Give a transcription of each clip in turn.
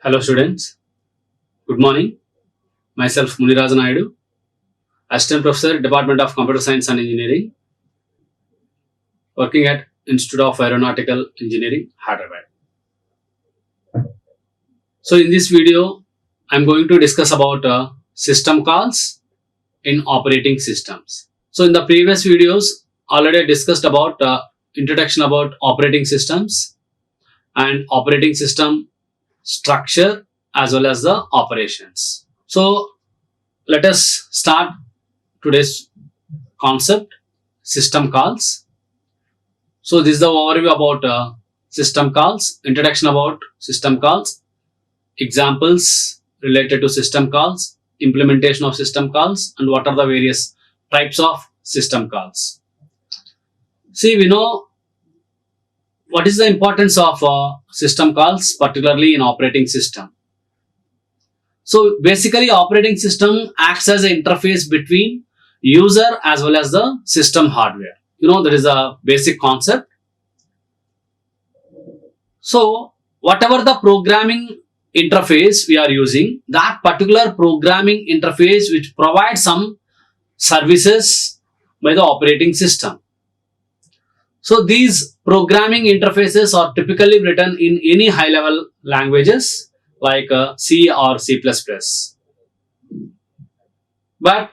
Hello students, good morning. Myself Muniraju Naidu, Assistant Professor, Department of Computer Science and Engineering, working at Institute of Aeronautical Engineering, Hyderabad. So in this video, I am going to discuss about system calls in operating systems. So in the previous videos, already discussed about introduction about operating systems and operating system structure as well as the operations. So let us start today's concept, system calls. So this is the overview about system calls, introduction about system calls, examples related to system calls, implementation of system calls, and what are the various types of system calls. See, we know what is the importance of system calls, particularly in operating system. So basically, operating system acts as an interface between user as well as the system hardware. You know, that is a basic concept. So whatever the programming interface we are using, that particular programming interface which provides some services by the operating system. So these programming interfaces are typically written in any high-level languages like C or C++. But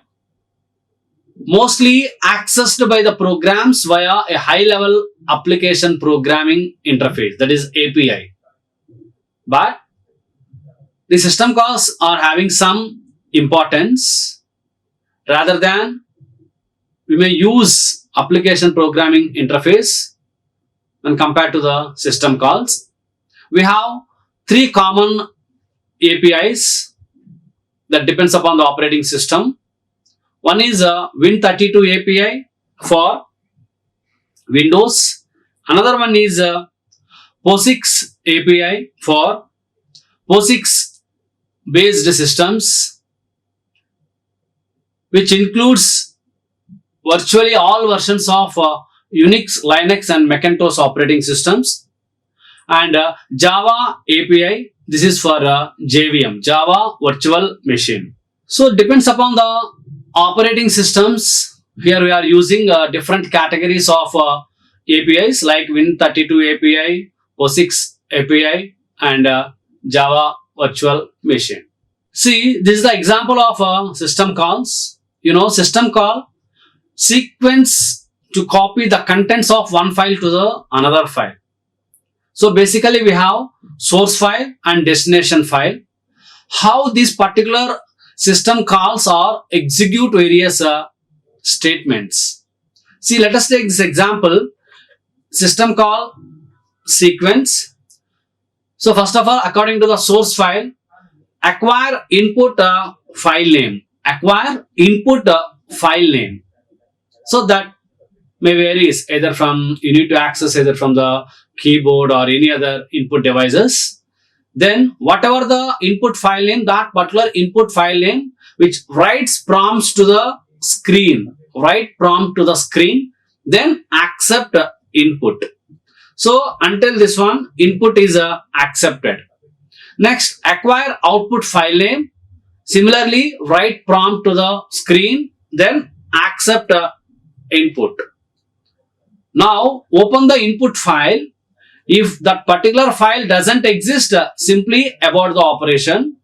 mostly accessed by the programs via a high-level application programming interface, that is API. But the system calls are having some importance. Rather than we may use application programming interface when compared to the system calls. We have three common APIs that depends upon the operating system. One is a Win32 API for Windows. Another one is a POSIX API for POSIX based systems, which includes virtually all versions of Unix, Linux and Macintosh operating systems. And Java API, this is for JVM, Java Virtual Machine. So it depends upon the operating systems. Here we are using different categories of APIs like Win32 API, POSIX API and Java Virtual Machine. See, this is the example of system calls. You know, system call sequence to copy the contents of one file to the another file. So basically we have source file and destination file. How these particular system calls are execute various statements. See, let us take this example, system call sequence. So first of all, according to the source file, acquire input file name, acquire input file name. So that may varies either from, you need to access either from the keyboard or any other input devices. Then whatever the input file name, that particular input file name which writes prompts to the screen, write prompt to the screen, then accept input. So until this one, input is accepted. Next, acquire output file name. Similarly, write prompt to the screen, then accept input. Now open the input file. If that particular file doesn't exist, simply abort the operation.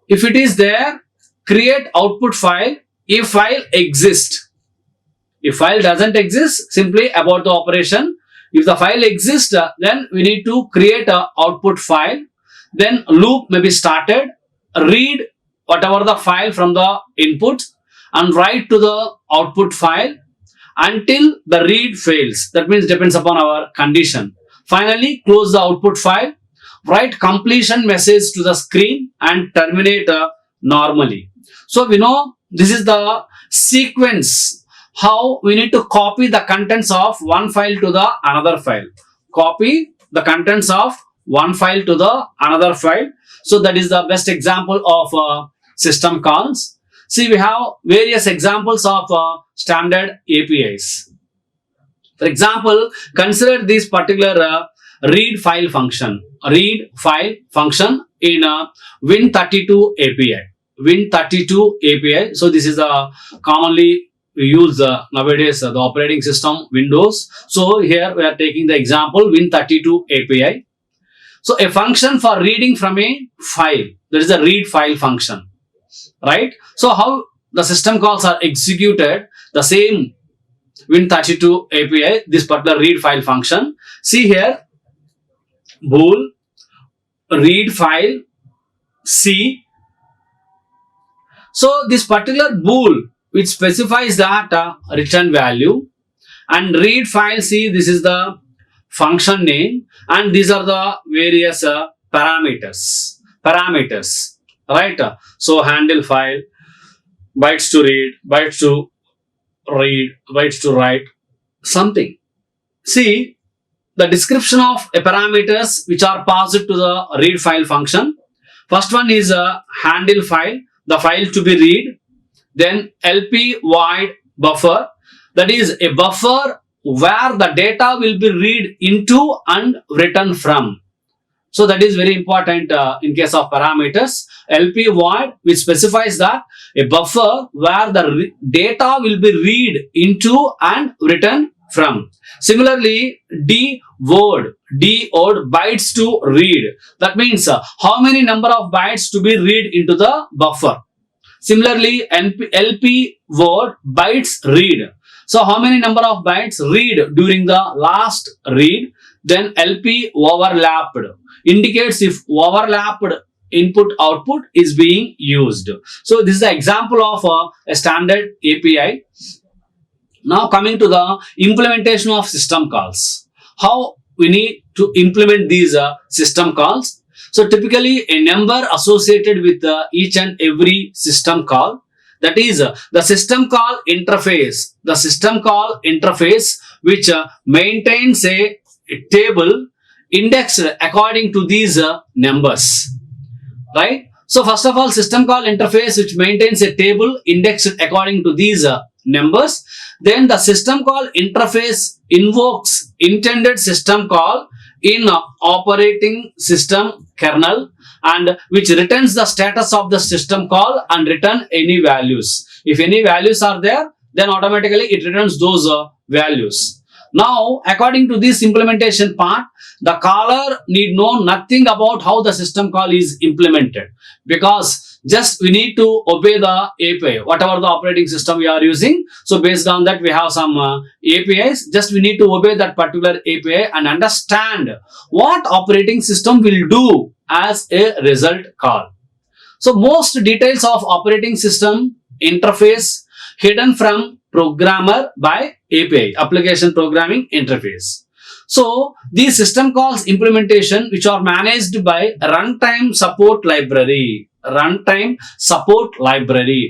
If it is there, create output file. If file exists, if file doesn't exist, simply abort the operation. If the file exists, then we need to create a output file. Then loop may be started. Read whatever the file from the input and write to the output file until the read fails. That means depends upon our condition. Finally, close the output file, write completion message to the screen and terminate normally. So we know this is the sequence how we need to copy the contents of one file to the another file. Copy the contents of one file to the another file. So that is the best example of system calls. See, we have various examples of standard APIs. For example, consider this particular read file function. Read file function in Win32 API. Win32 API. So this is the commonly used nowadays the operating system Windows. So here we are taking the example Win32 API. So a function for reading from a file. There is a read file function, right? So how the system calls are executed, the same Win32 API, this particular read file function. See here, bool, read file, C. So this particular bool which specifies that return value, and read file C, this is the function name, and these are the various parameters, right? So handle file, bytes to read, bytes to read, bytes to write, something. See the description of a parameters which are passed to the read file function. First one is a handle file, the file to be read. Then LP void buffer, that is a buffer where the data will be read into and written from. So that is very important in case of parameters. LP void, which specifies that a buffer where the data will be read into and written from. Similarly, D word bytes to read. That means how many number of bytes to be read into the buffer. Similarly, LP word bytes read. So how many number of bytes read during the last read. Then LP overlapped indicates if overlapped input output is being used. So this is the example of a standard API. Now coming to the implementation of system calls. How we need to implement these system calls. So typically a number associated with each and every system call, that is the system call interface. The system call interface which maintains a table indexed according to these numbers, right? So first of all, system call interface which maintains a table indexed according to these numbers. Then the system call interface invokes intended system call in operating system kernel, and which returns the status of the system call and return any values. If any values are there, then automatically it returns those values. Now, according to this implementation part, the caller need know nothing about how the system call is implemented, because just we need to obey the API, whatever the operating system we are using. So based on that, we have some APIs. Just we need to obey that particular API and understand what operating system will do as a result call. So most details of operating system interface hidden from programmer by API, application programming interface. So these system calls implementation which are managed by runtime support library,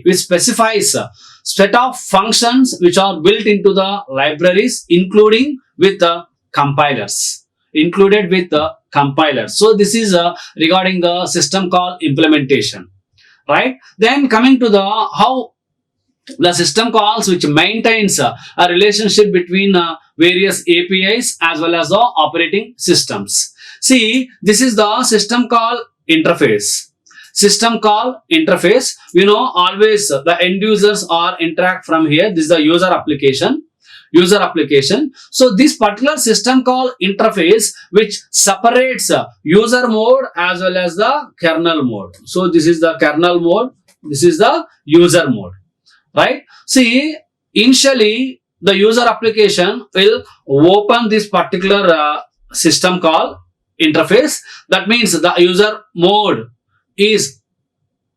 which specifies a set of functions which are built into the libraries, including with the compilers. So this is regarding the system call implementation, right? Then coming to the how the system calls which maintains a relationship between various APIs as well as the operating systems. See, this is the system call interface. You know, always the end users are interact from here. This is the user application. So this particular system call interface which separates user mode as well as the kernel mode. So this is the kernel mode, this is the user mode, right? See, initially the user application will open this particular system call interface. That means the user mode is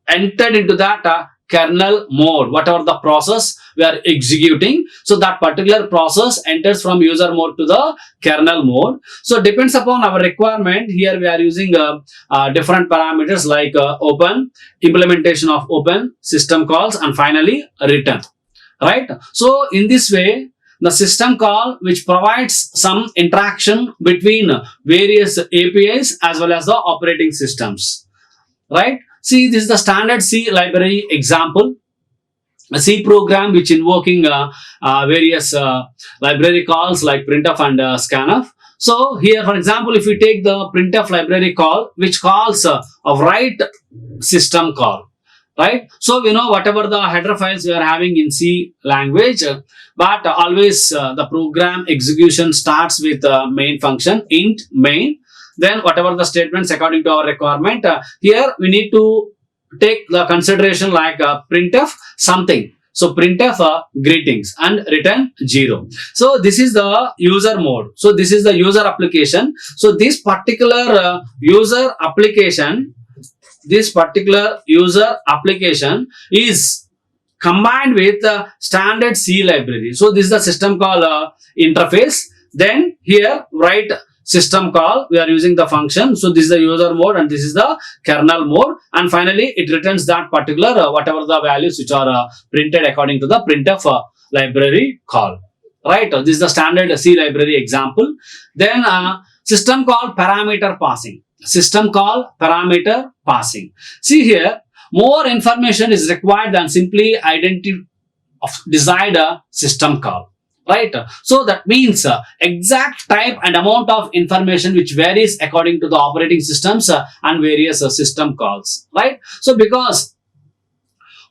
entered into that kernel mode, whatever the process we are executing. So that particular process enters from user mode to the kernel mode. So depends upon our requirement. Here we are using different parameters like open, implementation of open, system calls, and finally return, right? So in this way, the system call which provides some interaction between various APIs as well as the operating systems, right? See, this is the standard C library example. A C program which invoking various library calls like printf and scanf. So here, for example, if we take the printf library call, which calls a write system call, right? So we know whatever the header files we are having in C language, but always the program execution starts with main function int main. Then whatever the statements according to our requirement, here we need to take the consideration like printf something. So printf greetings and return 0. So this is the user mode. So this is the user application. So this particular user application is combined with standard C library. So this is the system call interface. Then here write system call, we are using the function. So this is the user mode and this is the kernel mode, and finally it returns that particular whatever the values which are printed according to the printf library call, right? This is the standard C library example. Then system call parameter passing. See here, more information is required than simply identity of desired system call, right? So that means exact type and amount of information which varies according to the operating systems and various system calls, right? So because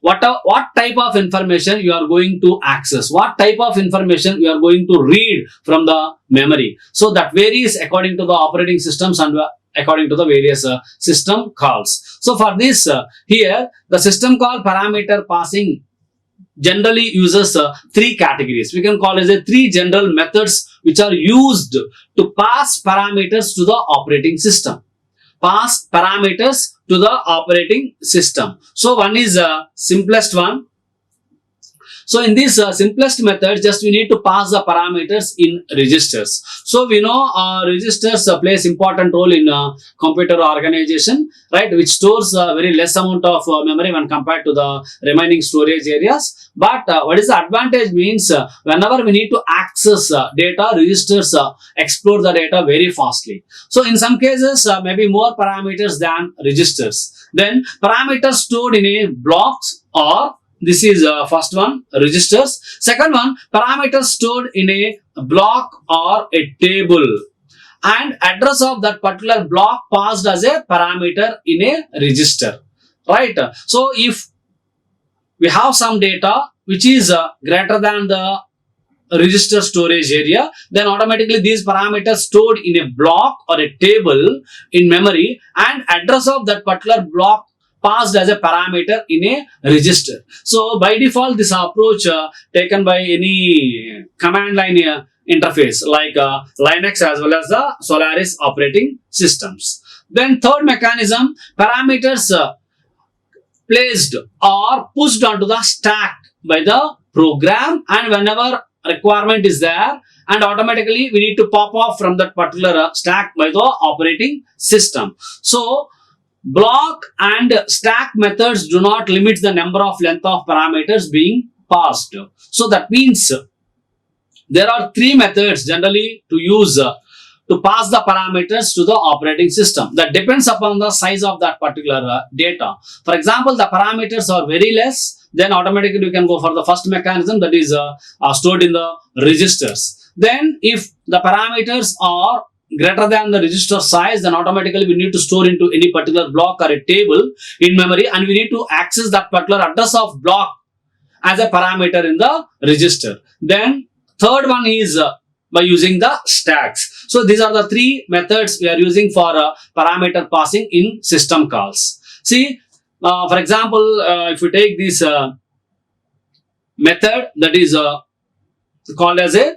what type of information you are going to access, what type of information you are going to read from the memory, so that varies according to the operating systems and according to the various system calls. So for this here the system call parameter passing generally uses three categories. We can call as a three general methods which are used to pass parameters to the operating system. So one is simplest one. So in this simplest method, just we need to pass the parameters in registers. So we know registers plays important role in computer organization, right? Which stores very less amount of memory when compared to the remaining storage areas. But what is the advantage means whenever we need to access data, registers explore the data very fastly. So in some cases, maybe more parameters than registers. Then parameters stored in a blocks, or this is first one, registers. Second one, parameters stored in a block or a table, and address of that particular block passed as a parameter in a register, right? So if we have some data which is greater than the register storage area, then automatically these parameters stored in a block or a table in memory, and address of that particular block passed as a parameter in a register. So by default, this approach taken by any command line interface like Linux as well as the Solaris operating systems. Then third mechanism, parameters placed or pushed onto the stack by the program, and whenever requirement is there, and automatically we need to pop off from that particular stack by the operating system. So block and stack methods do not limit the number of length of parameters being passed. So that means there are three methods generally to use to pass the parameters to the operating system. That depends upon the size of that particular data. For example, the parameters are very less, then automatically you can go for the first mechanism, that is stored in the registers. Then if the parameters are greater than the register size, then automatically we need to store into any particular block or a table in memory, and we need to access that particular address of block as a parameter in the register. Then third one is by using the stacks. So these are the three methods we are using for parameter passing in system calls. See, for example, if we take this method that is called as a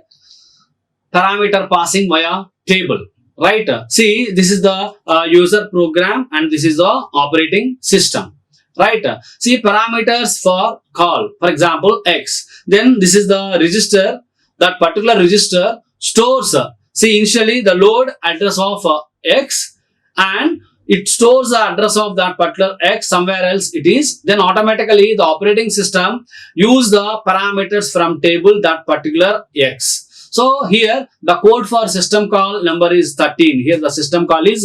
parameter passing via table, right? See, this is the user program and this is the operating system, right? See, parameters for call, for example, X. Then this is the register. That particular register stores, see, initially the load address of X, and it stores the address of that particular X somewhere else it is. Then automatically the operating system use the parameters from table that particular X. So here the code for system call number is 13. Here the system call is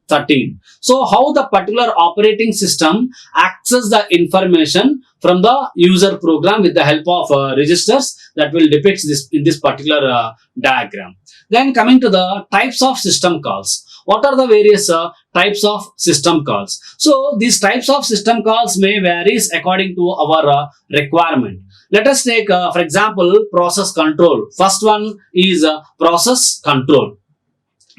13. So how the particular operating system access the information from the user program with the help of registers, that will depict this in this particular diagram. Then coming to the types of system calls. What are the various types of system calls? So these types of system calls may varies according to our requirement. Let us take, for example, process control. First one is process control.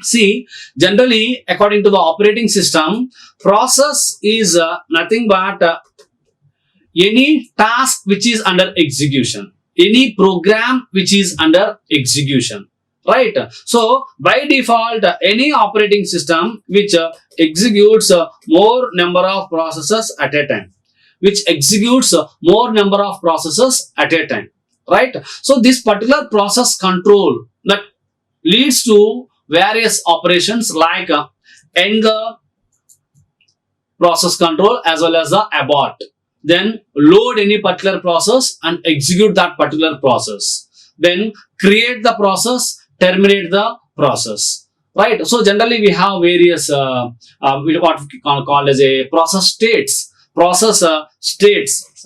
See, generally, according to the operating system, process is nothing but any task which is under execution, any program which is under execution, right? So, by default, any operating system which executes more number of processes at a time, right? So, this particular process control that leads to various operations like end the process control as well as the abort, then load any particular process and execute that particular process, then create the process, terminate the process, right? So generally we have various what we call as a process states,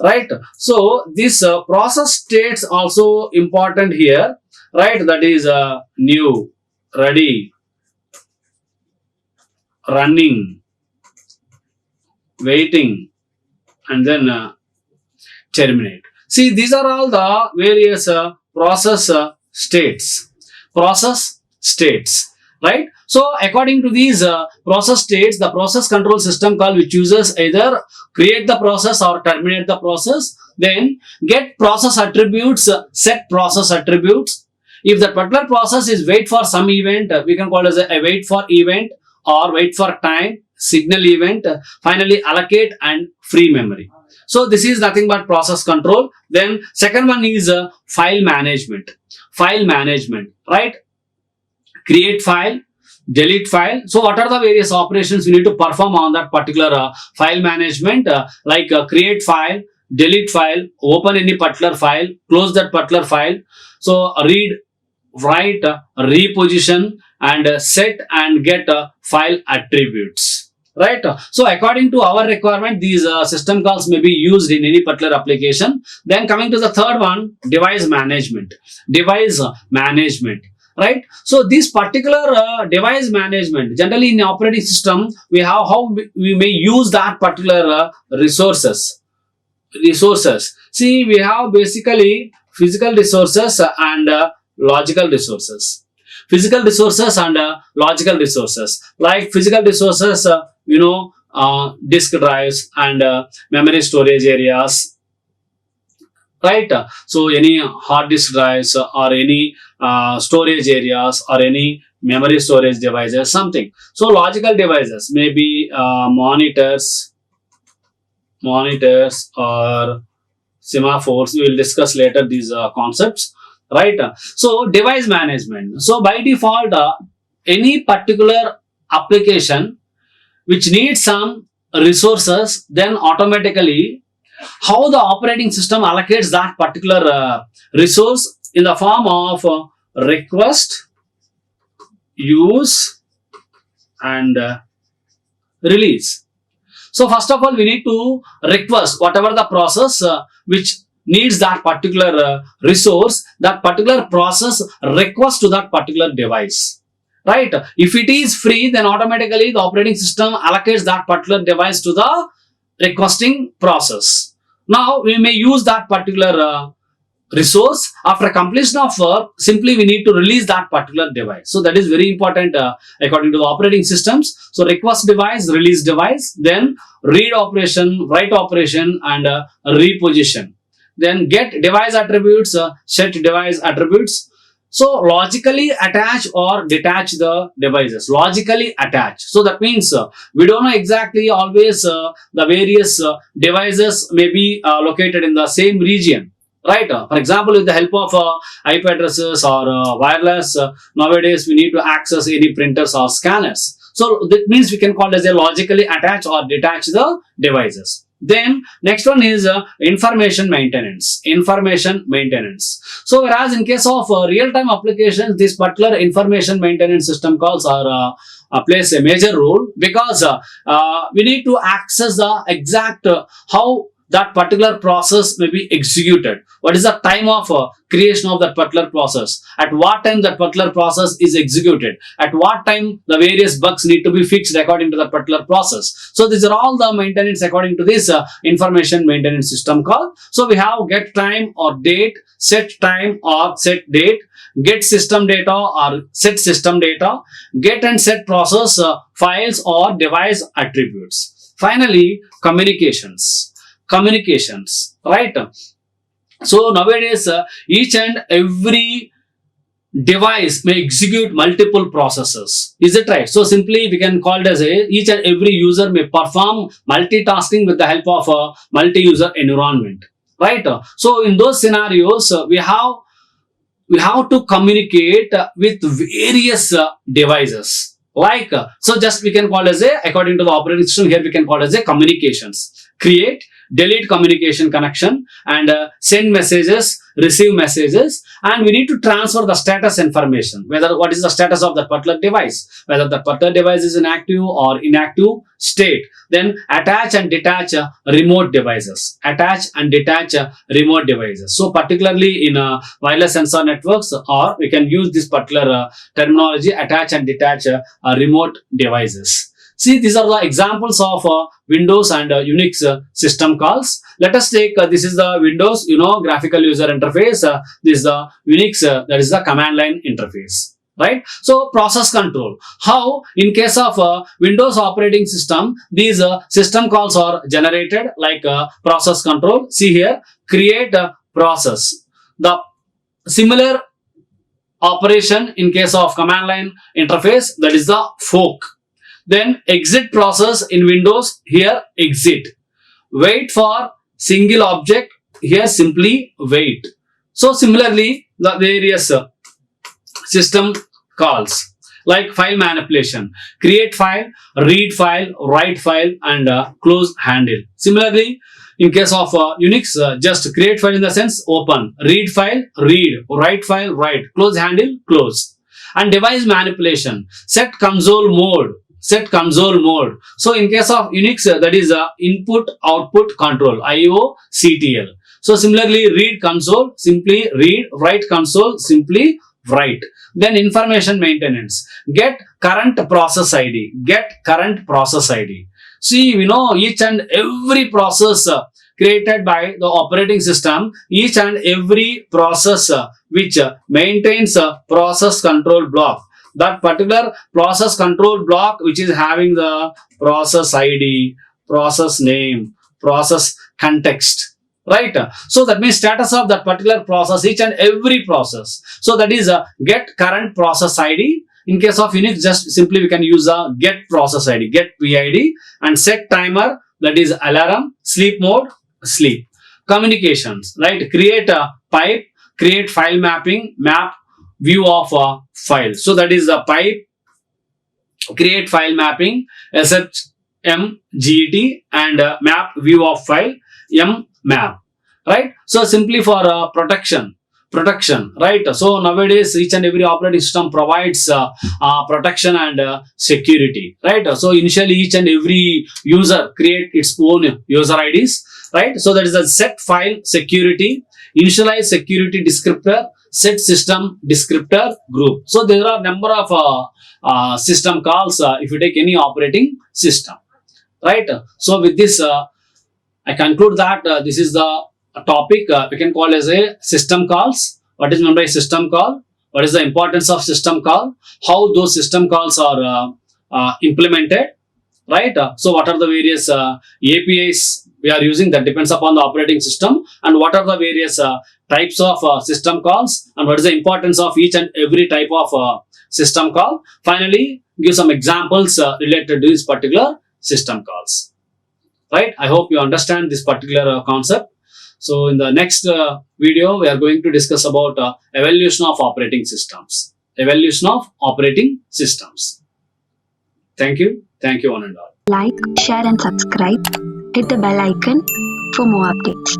right? So this process states also important here, right? That is new, ready, running, waiting, and then terminate. See, these are all the various process states, right? So according to these process states, the process control system call which uses either create the process or terminate the process, then get process attributes, set process attributes. If the particular process is wait for some event, we can call it as a wait for event or wait for time, signal event, finally allocate and free memory. So this is nothing but process control. Then second one is file management, right? Create file, delete file. So what are the various operations we need to perform on that particular file management, like create file, delete file, open any particular file, close that particular file. So read, write, reposition, and set and get file attributes, right? So according to our requirement, these system calls may be used in any particular application. Then coming to the third one, device management, right? So this particular device management, generally in operating system, we have how we may use that particular resources. See, we have basically physical resources and logical resources. Like physical resources, disk drives and memory storage areas, right? So any hard disk drives or any storage areas or any memory storage devices, something. So logical devices may be monitors or semaphores. We will discuss later these concepts, right? So device management. So by default, any particular application which needs some resources, then automatically how the operating system allocates that particular resource in the form of request, use, and release. So first of all, we need to request whatever the process which needs that particular resource, that particular process request to that particular device, right? If it is free, then automatically the operating system allocates that particular device to the requesting process. Now we may use that particular resource. After completion of work, simply we need to release that particular device. So that is very important according to the operating systems. So request device, release device, then read operation, write operation, and reposition. Then get device attributes, set device attributes. So logically attach or detach the devices. Logically attach. So that means we don't know exactly always the various devices may be located in the same region, right? For example, with the help of IP addresses or wireless, nowadays we need to access any printers or scanners. So that means we can call it as a logically attach or detach the devices. Then next one is information maintenance. So whereas in case of real-time applications, this particular information maintenance system calls are plays a major role, because we need to access the exact how that particular process may be executed. What is the time of creation of that particular process? At what time that particular process is executed? At what time the various bugs need to be fixed according to that particular process? So these are all the maintenance according to this information maintenance system call. So we have get time or date, set time or set date, get system data or set system data, get and set process files or device attributes. Finally, communications, right? So nowadays each and every device may execute multiple processes. Is it right? So simply we can call it as each and every user may perform multitasking with the help of a multi-user environment, right? So in those scenarios we have to communicate with various devices. Like so just we can call as according to the operating system here we can call as communications. Create, delete communication connection, and send messages, receive messages, and we need to transfer the status information, whether what is the status of that particular device, whether the particular device is in active or inactive state. Then attach and detach remote devices. So particularly in wireless sensor networks, or we can use this particular terminology, attach and detach remote devices. See, these are the examples of Windows and Unix system calls. Let us take this is the Windows, graphical user interface. This is the Unix, that is the command line interface, right? So process control. How in case of Windows operating system, these system calls are generated like process control. See here, create process. The similar operation in case of command line interface, that is the fork. Then exit process in Windows, here exit. Wait for single object, here simply wait. So similarly the various system calls like file manipulation, create file, read file, write file, and close handle. Similarly in case of Unix, just create file in the sense open, read file, read, write file, write, close handle, close. And device manipulation, set console mode. So in case of Unix, that is input output control, IOCTL. So similarly read console, simply read, write console, simply write. Then information maintenance, get current process ID. See, each and every process created by the operating system, each and every process which maintains a process control block. That particular process control block which is having the process ID, process name, process context, right? So that means status of that particular process, each and every process. So that is get current process ID. In case of Unix, just simply we can use a get process ID, get PID, and set timer, that is alarm, sleep mode, sleep. Communications, right? Create a pipe, create file mapping, map view of a file. So that is a pipe, create file mapping, SHMGET, and map view of file, mmap, right? So simply for protection, right? So nowadays each and every operating system provides protection and security, right? So initially each and every user create its own user IDs, right? So that is a set file security, initialize security descriptor, set system descriptor group. So there are a number of system calls if you take any operating system, right? So with this I conclude that this is the topic we can call as a system calls. What is meant by system call? What is the importance of system call? How those system calls are implemented, right? So what are the various APIs we are using, that depends upon the operating system, and what are the various types of system calls, and what is the importance of each and every type of system call. Finally, give some examples related to this particular system calls, right? I hope you understand this particular concept. So in the next video, we are going to discuss about evolution of operating systems. Thank you one and all. Like, share and subscribe. Hit the bell icon for more updates.